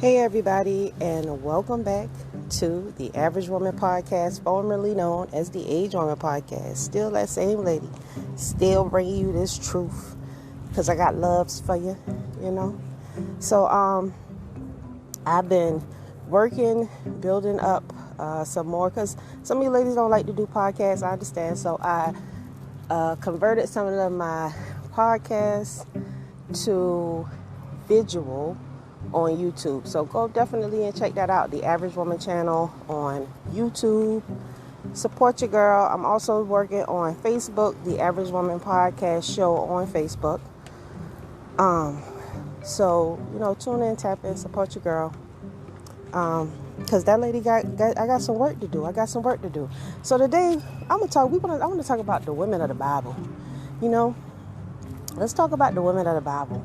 Hey everybody, and welcome back to the Average Woman Podcast, formerly known as the Age Woman Podcast. Still that same lady, still bringing you this truth, because I got loves for you, So, I've been working, building up some more, because some of you ladies don't like to do podcasts, I understand. So I converted some of my podcasts to visual on YouTube. So go definitely and check that out. The Average Woman channel on YouTube. Support your girl. I'm also working on Facebook, the Average Woman Podcast show on Facebook. So tune in, tap in, support your girl. Cause that lady I got some work to do. So today I want to talk about the women of the Bible. Let's talk about the women of the Bible.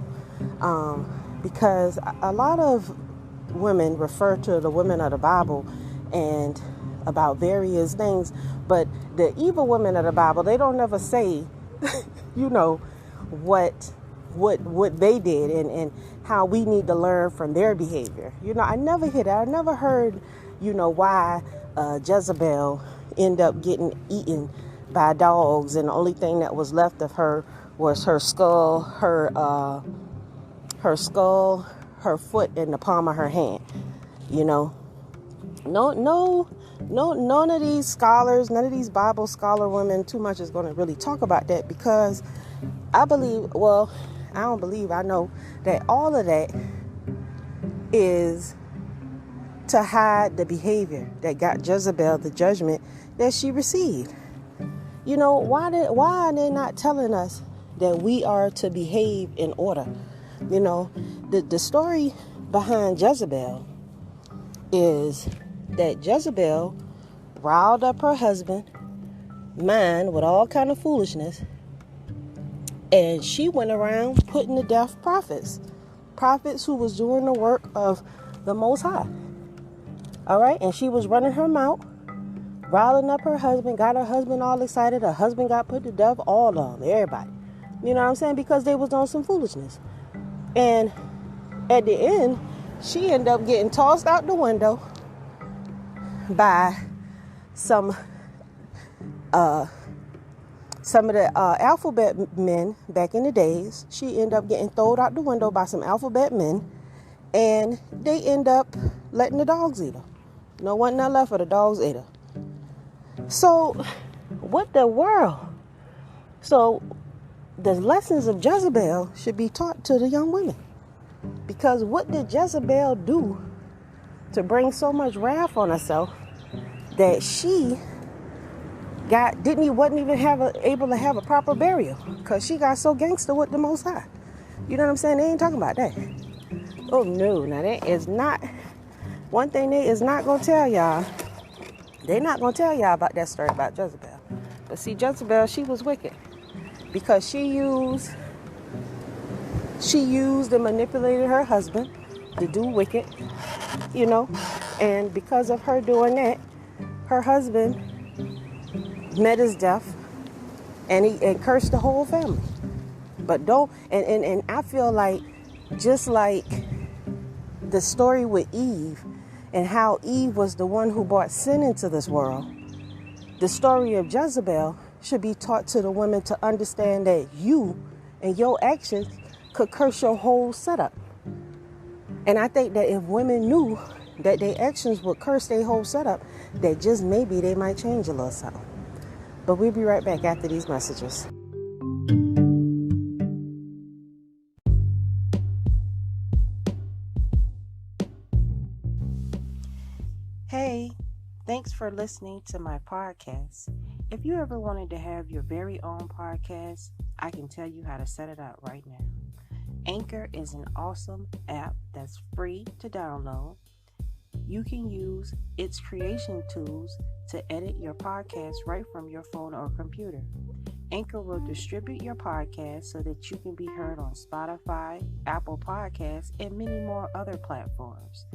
Because a lot of women refer to the women of the Bible and about various things, but the evil women of the Bible, they don't ever say, what they did and how we need to learn from their behavior. I never hear that. I never heard, why Jezebel ended up getting eaten by dogs, and the only thing that was left of her was her skull, her foot, and the palm of her hand. No, none of these scholars, none of these Bible scholar women too much is going to really talk about that, because I know that all of that is to hide the behavior that got Jezebel the judgment that she received. Why are they not telling us that we are to behave in order? The story behind Jezebel is that Jezebel riled up her husband, mind, with all kind of foolishness, and she went around putting to death prophets who was doing the work of the Most High. All right, and she was running her mouth, riling up her husband, got her husband all excited. Her husband got put to death, all of them, everybody. You know what I'm saying? Because they was on some foolishness. And at the end, she ended up getting tossed out the window by some of the alphabet men back in the days. She ended up getting thrown out the window by some alphabet men, and they end up letting the dogs eat her. No one not left for the dogs ate her. So, what the world? So, the lessons of Jezebel should be taught to the young women. Because what did Jezebel do to bring so much wrath on herself that she wasn't even able to have a proper burial? Because she got so gangster with the Most High. You know what I'm saying? They ain't talking about that. Oh no, now that is not one thing they is not gonna tell y'all. They're not gonna tell y'all about that story about Jezebel. But see, Jezebel, she was wicked. Because she used and manipulated her husband to do wicked, and because of her doing that, her husband met his death, and he cursed the whole family. But and I feel like, just like the story with Eve and how Eve was the one who brought sin into this world, the story of Jezebel should be taught to the women to understand that you and your actions could curse your whole setup. And I think that if women knew that their actions would curse their whole setup, that just maybe they might change a little something. But we'll be right back after these messages. Hey, thanks for listening to my podcast. If you ever wanted to have your very own podcast, I can tell you how to set it up right now. Anchor is an awesome app that's free to download. You can use its creation tools to edit your podcast right from your phone or computer. Anchor will distribute your podcast so that you can be heard on Spotify, Apple Podcasts, and many more other platforms.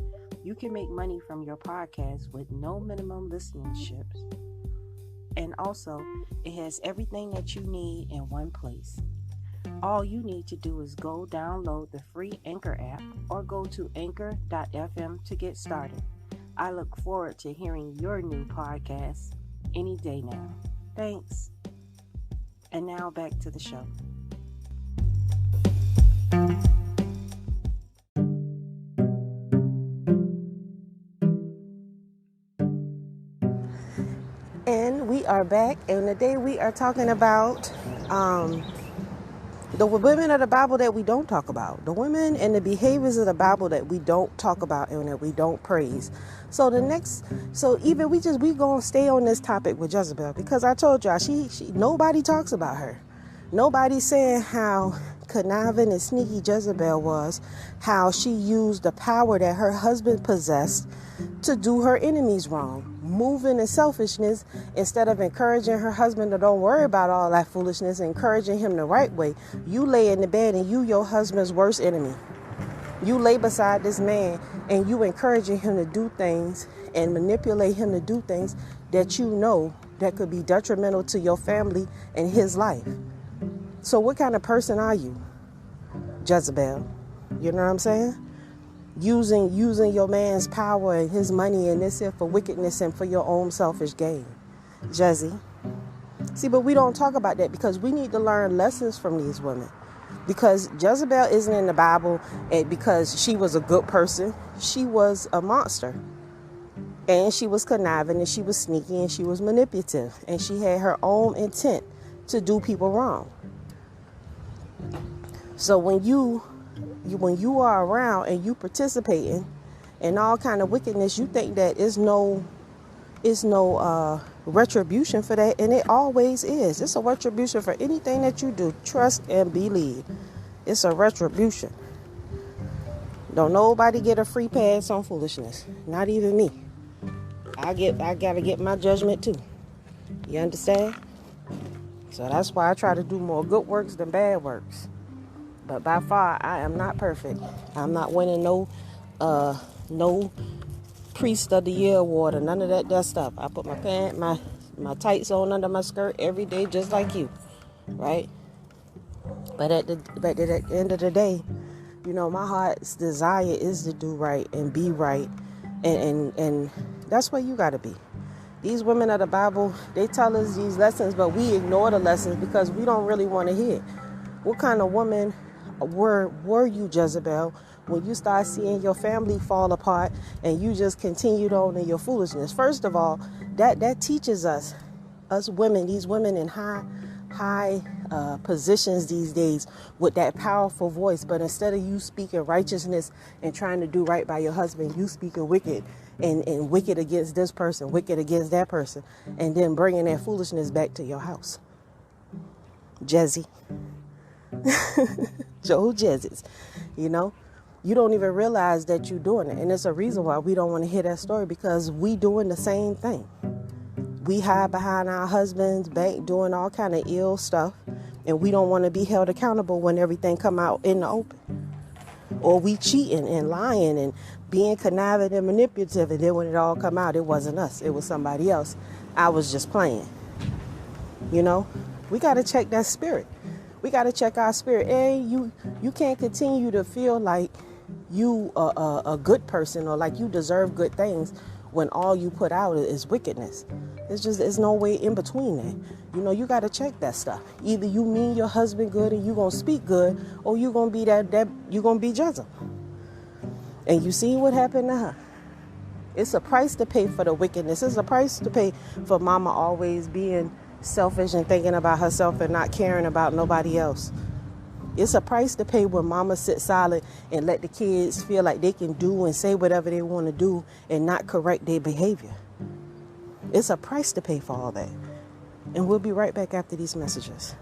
You can make money from your podcast with no minimum listenerships. And also, it has everything that you need in one place. All you need to do is go download the free Anchor app or go to anchor.fm to get started. I look forward to hearing your new podcast any day now. Thanks. And now back to the show. And we are back, and today we are talking about the women of the Bible that we don't talk about, the women and the behaviors of the Bible that we don't talk about and that we don't praise. So we gonna stay on this topic with Jezebel, because I told y'all she nobody talks about her. Nobody's saying how conniving and sneaky Jezebel was, how she used the power that her husband possessed to do her enemies wrong, moving in selfishness instead of encouraging her husband to don't worry about all that foolishness, encouraging him the right way. You lay in the bed and you your husband's worst enemy. You lay beside this man and you encouraging him to do things and manipulate him to do things that you know that could be detrimental to your family and his life. So what kind of person are you, Jezebel? You know what I'm saying? Using your man's power and his money and this here for wickedness and for your own selfish gain. Jezzy. See, but we don't talk about that because we need to learn lessons from these women. Because Jezebel isn't in the Bible because she was a good person. She was a monster. And she was conniving and she was sneaky and she was manipulative. And she had her own intent to do people wrong. So when you are around and you participating in all kind of wickedness, you think that is no retribution for that, and it always is. It's a retribution for anything that you do. Trust and believe. It's a retribution. Don't nobody get a free pass on foolishness. Not even me. I gotta get my judgment too. You understand? So that's why I try to do more good works than bad works. But by far, I am not perfect. I'm not winning no Priest of the Year award or none of that stuff. I put my tights on under my skirt every day, just like you, right? But at the end of the day, you know, my heart's desire is to do right and be right, and that's where you got to be. These women of the Bible, they tell us these lessons, but we ignore the lessons because we don't really want to hear. What kind of woman were you, Jezebel, when you start seeing your family fall apart and you just continued on in your foolishness? First of all, that teaches us women, these women in high positions these days with that powerful voice, but instead of you speaking righteousness and trying to do right by your husband, you speaking wicked and wicked against this person, wicked against that person, and then bringing that foolishness back to your house. Jezzy. Joe Jezzes, you know, you don't even realize that you're doing it. And it's a reason why we don't want to hear that story, because we doing the same thing. We hide behind our husbands' back doing all kind of ill stuff, and we don't want to be held accountable when everything come out in the open. Or we cheating and lying and being conniving and manipulative, and then when it all come out, it wasn't us, it was somebody else. I was just playing. You know, we got to check that spirit. We got to check our spirit. And you can't continue to feel like you are a good person or like you deserve good things when all you put out is wickedness. There's no way in between that. You know, you got to check that stuff. Either you mean your husband good and you going to speak good, or you going to be that you going to be Jezebel. And you see what happened to her. It's a price to pay for the wickedness. It's a price to pay for mama always being selfish and thinking about herself and not caring about nobody else. It's a price to pay when mama sits silent and let the kids feel like they can do and say whatever they want to do and not correct their behavior. It's a price to pay for all that. And we'll be right back after these messages.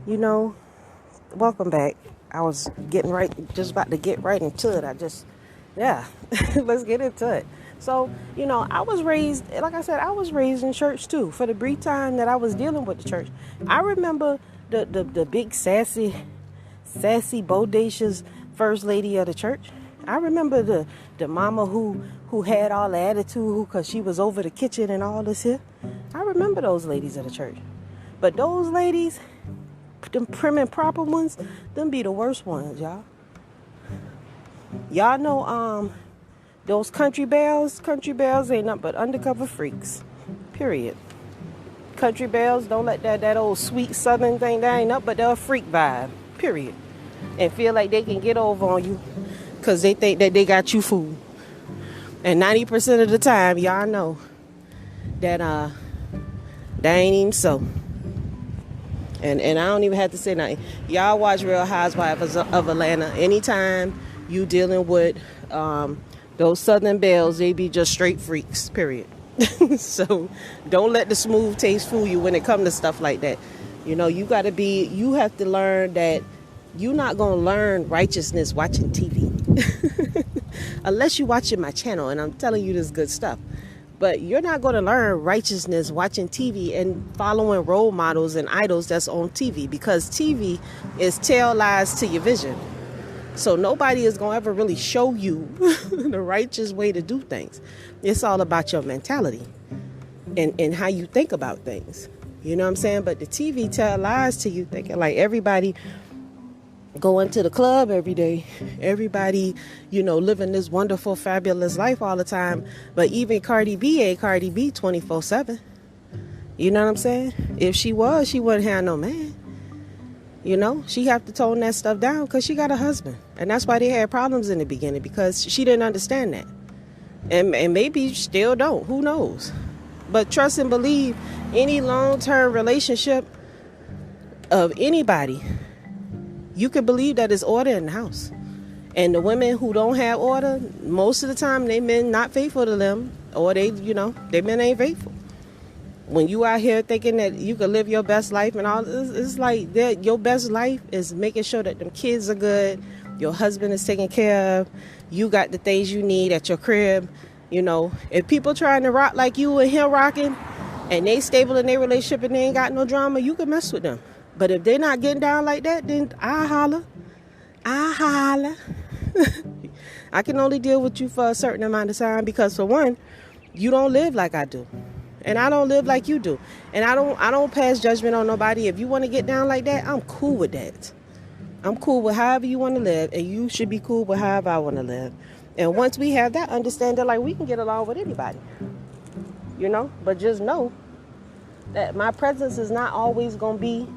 You know, welcome back. I was just about to get right into it. Let's get into it. So, you know, I was raised in church too. For the brief time that I was dealing with the church, I remember the big sassy, bodacious first lady of the church. I remember the mama who had all the attitude because she was over the kitchen and all this here. I remember those ladies at the church. But those ladies, them prim and proper ones, them be the worst ones, y'all. Y'all know those country belles ain't nothing but undercover freaks. Period. Country belles, don't let that old sweet southern thing, that ain't nothing but they're a freak vibe. Period. And feel like they can get over on you because they think that they got you fooled. And 90% of the time, y'all know that that ain't even so. And I don't even have to say nothing. Y'all watch Real Housewives of Atlanta. Anytime you dealing with those southern belles, they be just straight freaks, period. So don't let the smooth taste fool you when it comes to stuff like that. You know, you have to learn that you're not going to learn righteousness watching TV. Unless you're watching my channel and I'm telling you this good stuff. But you're not going to learn righteousness watching TV and following role models and idols that's on TV, because TV is tail lies to your vision. So nobody is going to ever really show you the righteous way to do things. It's all about your mentality and how you think about things. You know what I'm saying? But the TV tell lies to you, thinking like everybody going to the club every day, everybody, living this wonderful, fabulous life all the time. But even Cardi B ain't Cardi B 24/7. You know what I'm saying? If she was, she wouldn't have no man. She have to tone that stuff down because she got a husband. And that's why they had problems in the beginning, because she didn't understand that. And maybe still don't. Who knows? But trust and believe, any long-term relationship of anybody, you can believe that it's order in the house. And the women who don't have order, most of the time, they men not faithful to them, or they men ain't faithful. When you out here thinking that you can live your best life and all, it's like that. Your best life is making sure that them kids are good, your husband is taken care of, you got the things you need at your crib. If people trying to rock like you and him rocking, and they stable in their relationship and they ain't got no drama, you can mess with them. But if they're not getting down like that, then I holler. I can only deal with you for a certain amount of time because, for one, you don't live like I do. And I don't live like you do. And I don't pass judgment on nobody. If you want to get down like that, I'm cool with that. I'm cool with however you want to live, and you should be cool with however I want to live. And once we have that understanding, like, we can get along with anybody. But just know that my presence is not always going to be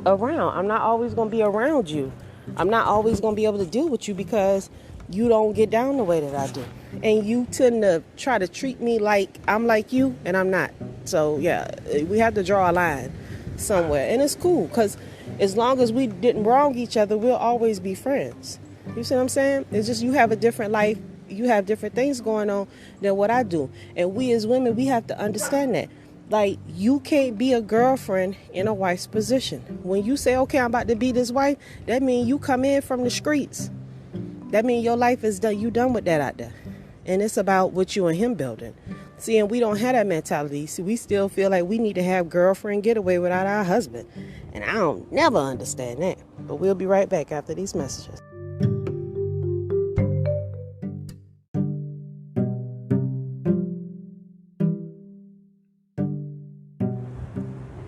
around. I'm not always going to be around you. I'm not always going to be able to deal with you because you don't get down the way that I do. And you tend to try to treat me like I'm like you, and I'm not. So, yeah, we have to draw a line somewhere. And it's cool, because as long as we didn't wrong each other, we'll always be friends. You see what I'm saying? It's just you have a different life. You have different things going on than what I do. And we as women, we have to understand that. Like, you can't be a girlfriend in a wife's position. When you say, okay, I'm about to be this wife, that means you come in from the streets. That means your life is done. You done with that out there. And it's about what you and him building. See, and we don't have that mentality. See, we still feel like we need to have girlfriend getaway without our husband. And I don't never understand that. But we'll be right back after these messages.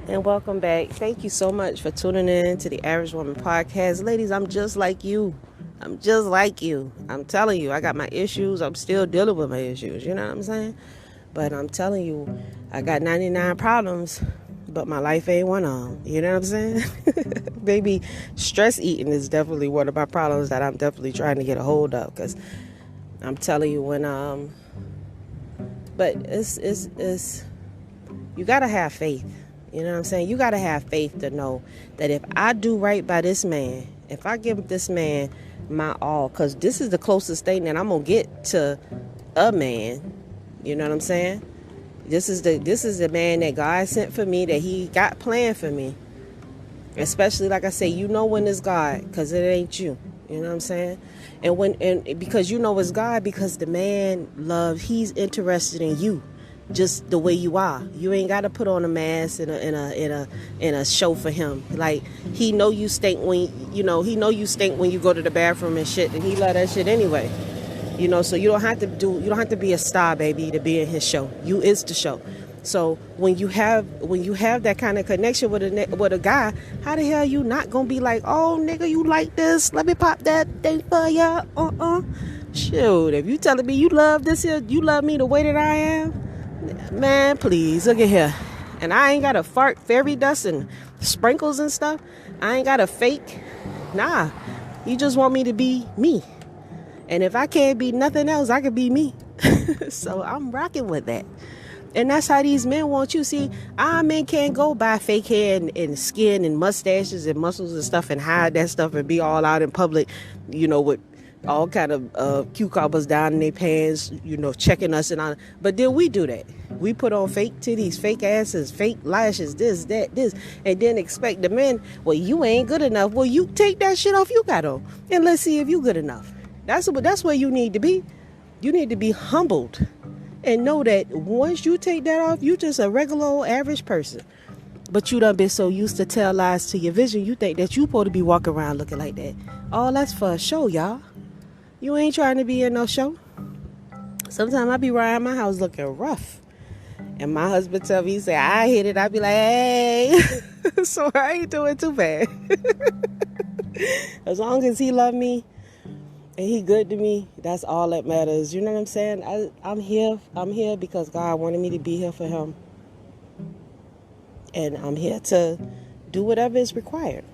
And welcome back. Thank you so much for tuning in to the Average Woman Podcast. Ladies, I'm just like you. I'm just like you. I'm telling you, I got my issues. I'm still dealing with my issues. You know what I'm saying? But I'm telling you, I got 99 problems, but my life ain't one of them. You know what I'm saying? Baby, stress eating is definitely one of my problems that I'm definitely trying to get a hold of. Because I'm telling you, but it's you got to have faith. You know what I'm saying? You got to have faith to know that if I do right by this man, if I give this man my all, because this is the closest thing that I'm going to get to a man. You know what I'm saying? This is the man that God sent for me, that he got planned for me. Especially, like I say, when it's God, because it ain't you. You know what I'm saying? And because it's God, because the man he's interested in you. just the way you are. You ain't got to put on a mask and a show for him. Like, he know you stink when you go to the bathroom and shit, and he love that shit anyway. So you don't have to be a star, baby, to be in his show. You is the show. So when you have that kind of connection with a guy, how the hell you not gonna be like, oh nigga, you like this? Let me pop that thing for ya. Shoot, if you telling me you love this here, you love me the way that I am, man, please look at here. And I ain't got to fart fairy dust and sprinkles and stuff. I ain't got to fake. Nah, you just want me to be me. And if I can't be nothing else, I can be me. So I'm rocking with that. And that's how these men want you. See, our men can't go buy fake hair and skin and mustaches and muscles and stuff and hide that stuff and be all out in public, with all kind of cucumbers down in their pants, checking us and all. But then we do that. We put on fake titties, fake asses, fake lashes, this, and then expect the men, well, you ain't good enough. Well, you take that shit off you got on, and let's see if you good enough. That's where you need to be. You need to be humbled and know that once you take that off, you just a regular old average person. But you done been so used to tell lies to your vision, you think that you supposed to be walking around looking like that. All that's for a show, y'all. You ain't trying to be in no show. Sometimes I be around my house looking rough. And my husband tell me, he say, I hit it. I be like, hey. So I ain't doing too bad. As long as he love me and he good to me, that's all that matters. You know what I'm saying? I'm here because God wanted me to be here for him. And I'm here to do whatever is required.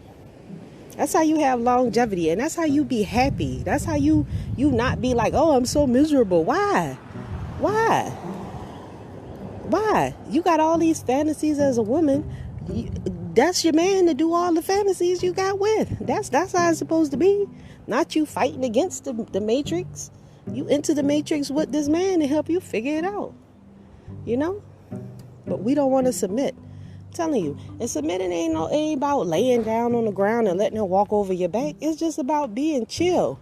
That's how you have longevity, and that's how you be happy. That's how you not be like, oh, I'm so miserable. Why? You got all these fantasies as a woman. That's your man to do all the fantasies you got with. That's how it's supposed to be. Not you fighting against the matrix. You into the matrix with this man to help you figure it out. But we don't want to submit. I'm telling you, and submitting ain't about laying down on the ground and letting him walk over your back. It's just about being chill.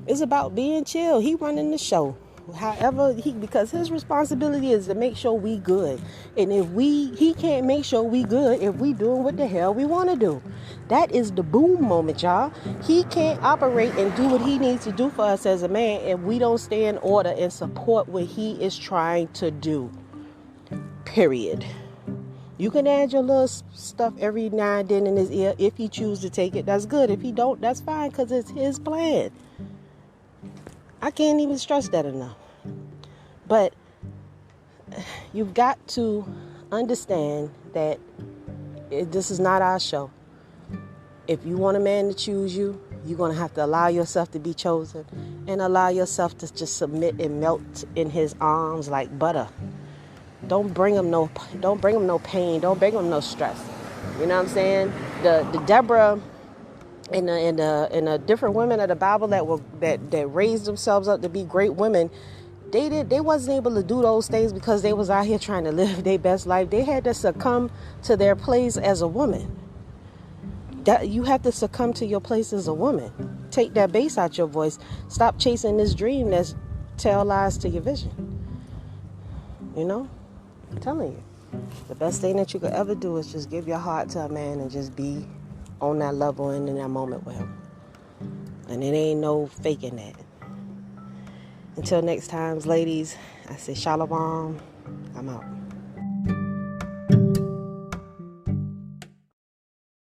He running the show. However, because his responsibility is to make sure we good. And if he can't make sure we good if we doing what the hell we want to do. That is the boom moment, y'all. He can't operate and do what he needs to do for us as a man if we don't stay in order and support what he is trying to do. Period. You can add your little stuff every now and then in his ear if he chooses to take it. That's good. If he don't, that's fine, because it's his plan. I can't even stress that enough. But you've got to understand that this is not our show. If you want a man to choose you, you're going to have to allow yourself to be chosen and allow yourself to just submit and melt in his arms like butter. Don't bring him no pain. Don't bring him no stress. You know what I'm saying? The Deborah and the different women of the Bible that raised themselves up to be great women, they wasn't able to do those things because they was out here trying to live their best life. They had to succumb to their place as a woman. That you have to succumb to your place as a woman. Take that bass out your voice. Stop chasing this dream that's tell lies to your vision. I'm telling you, the best thing that you could ever do is just give your heart to a man and just be on that level and in that moment with him. And it ain't no faking that. Until next time, ladies, I say shalom. I'm out.